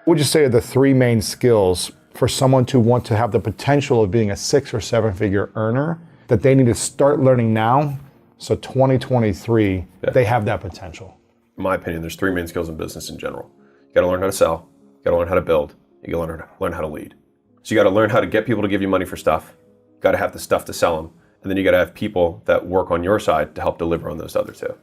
What would you say are the three main skills for someone to want to have the potential of being a 6 or 7 figure earner that they need to start learning now, so 2023, they have that potential? In my opinion, there's three main skills in business in general. You gotta learn how to sell, you gotta learn how to build, you gotta learn how to lead. So you gotta learn how to get people to give you money for stuff, you gotta have the stuff to sell them, and then you gotta have people that work on your side to help deliver on those other two.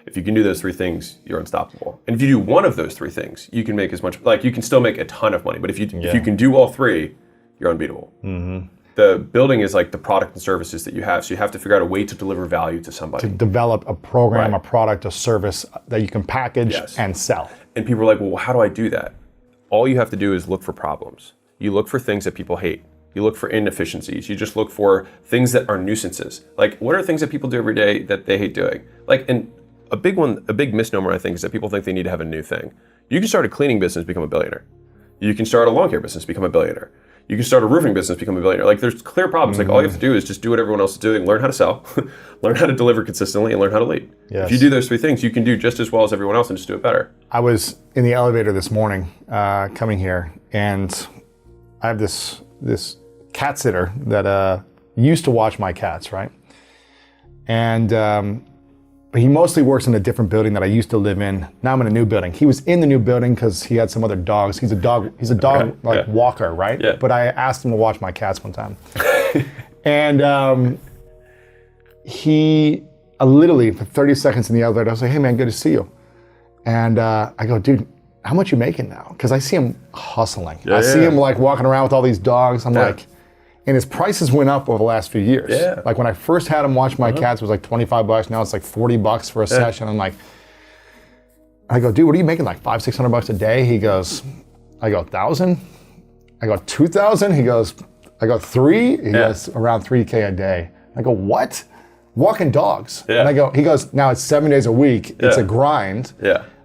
If you can do those three things, you're unstoppable. And if you do one of those three things, you can make as much, like you can still make a ton of money. But if you can do all three, you're unbeatable. Mm-hmm. The building is like the product and services that you have. So you have to figure out a way to deliver value to somebody. To develop a program, a product, a service that you can package and sell. And people are like, well, how do I do that? All you have to do is look for problems. You look for things that people hate. You look for inefficiencies. You just look for things that are nuisances. Like, what are things that people do every day that they hate doing? Like, and a big misnomer, I think, is that people think they need to have a new thing. You can start a cleaning business, become a billionaire. You can start a lawn care business, become a billionaire. You can start a roofing business, become a billionaire. Like, there's clear problems. Like, all you have to do is just do what everyone else is doing, learn how to sell, learn how to deliver consistently, and learn how to lead. Yes. If you do those three things, you can do just as well as everyone else and just do it better. I was in the elevator this morning, coming here, and I have this cat sitter that used to watch my cats, right? And but he mostly works in a different building that I used to live in. Now I'm in a new building. He was in the new building because he had some other dogs. He's a dog walker, right? Yeah. But I asked him to watch my cats one time. And he literally for 30 seconds in the elevator, I was like, hey man, good to see you. And I go, dude, how much you making now? Because I see him hustling. I see him like walking around with all these dogs. I'm like, and his prices went up over the last few years. Yeah. Like when I first had him watch my cats, it was like $25. Now it's like $40 for a session. I'm like, I go, dude, what are you making? Like $500-600 a day? He goes, I go, 1,000? I go, 2,000? He goes, I go, 3? He goes, around 3K a day. I go, what? Walking dogs. And I go, he goes, now it's 7 days a week. It's a grind.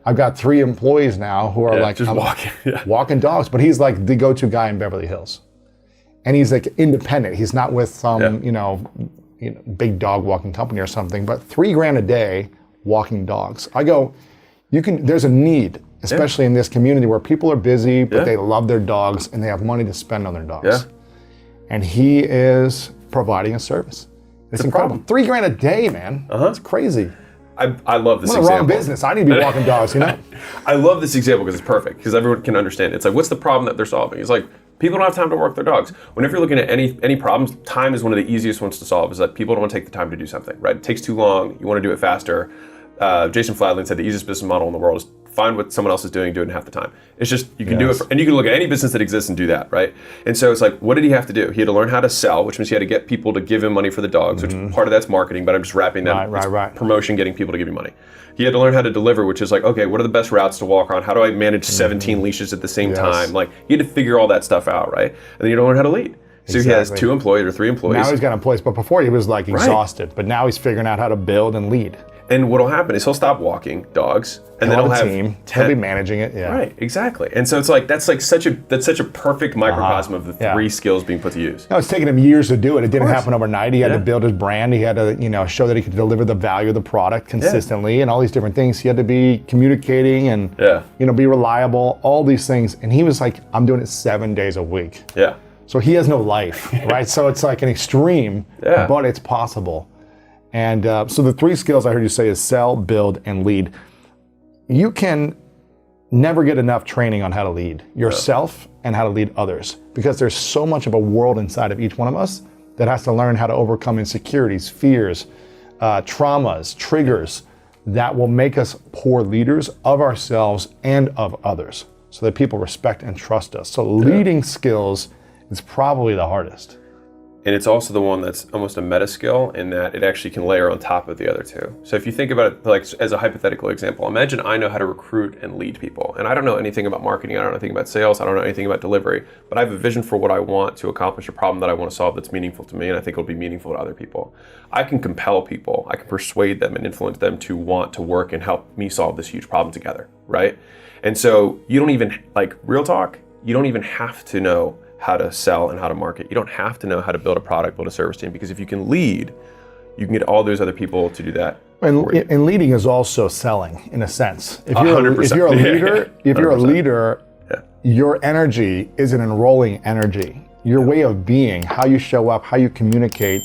I've got 3 employees now who are like just walking dogs, but he's like the go-to guy in Beverly Hills. And he's like independent. He's not with some, you know, big dog walking company or something, but $3,000 a day walking dogs. I go, there's a need, especially in this community where people are busy, but they love their dogs and they have money to spend on their dogs. And he is providing a service. It's incredible. $3,000 a day, man. It's crazy. I love this example. I'm in the wrong business. I need to be walking dogs, you know? I love this example because it's perfect, because everyone can understand it. It's like, what's the problem that they're solving? It's like, people don't have time to work their dogs. Whenever you're looking at any problems, time is one of the easiest ones to solve, is that people don't want to take the time to do something, right? It takes too long. You want to do it faster. Jason Fladlien said the easiest business model in the world is find what someone else is doing, do it in half the time. It's just, you can do it, and you can look at any business that exists and do that, right? And so it's like, what did he have to do? He had to learn how to sell, which means he had to get people to give him money for the dogs, which part of that's marketing, but I'm just wrapping that promotion, getting people to give you money. He had to learn how to deliver, which is like, okay, what are the best routes to walk on? How do I manage 17 leashes at the same time? Like, he had to figure all that stuff out, right? And then you had to learn how to lead. So he has 2 employees or 3 employees. Now he's got employees, but before he was like exhausted, but now he's figuring out how to build and lead. And what'll happen is he'll stop walking dogs, and then he'll have team. He'll be managing it. Right, exactly. And so it's like that's such a perfect microcosm of the 3 skills being put to use. No, it's taken him years to do it. It didn't happen overnight. He had to build his brand. He had to, show that he could deliver the value of the product consistently, and all these different things. He had to be communicating and be reliable. All these things, and he was like, "I'm doing it 7 days a week." Yeah. So he has no life, right? So it's like an extreme, but it's possible. And so the 3 skills I heard you say is sell, build, and lead. You can never get enough training on how to lead yourself and how to lead others, because there's so much of a world inside of each one of us that has to learn how to overcome insecurities, fears, traumas, triggers that will make us poor leaders of ourselves and of others, so that people respect and trust us. So leading skills is probably the hardest. And it's also the one that's almost a meta skill in that it actually can layer on top of the other 2. So if you think about it like as a hypothetical example, imagine I know how to recruit and lead people. And I don't know anything about marketing, I don't know anything about sales, I don't know anything about delivery, but I have a vision for what I want to accomplish, a problem that I want to solve that's meaningful to me, and I think it'll be meaningful to other people. I can compel people, I can persuade them and influence them to want to work and help me solve this huge problem together, right? And so you don't even, like, real talk, you don't even have to know how to sell and how to market. You don't have to know how to build a product, build a service team, because if you can lead, you can get all those other people to do that. And leading is also selling, in a sense. If you're 100%. a leader, your energy is an enrolling energy. Your way of being, how you show up, how you communicate,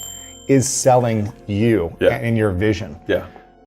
is selling you and your vision. Yeah.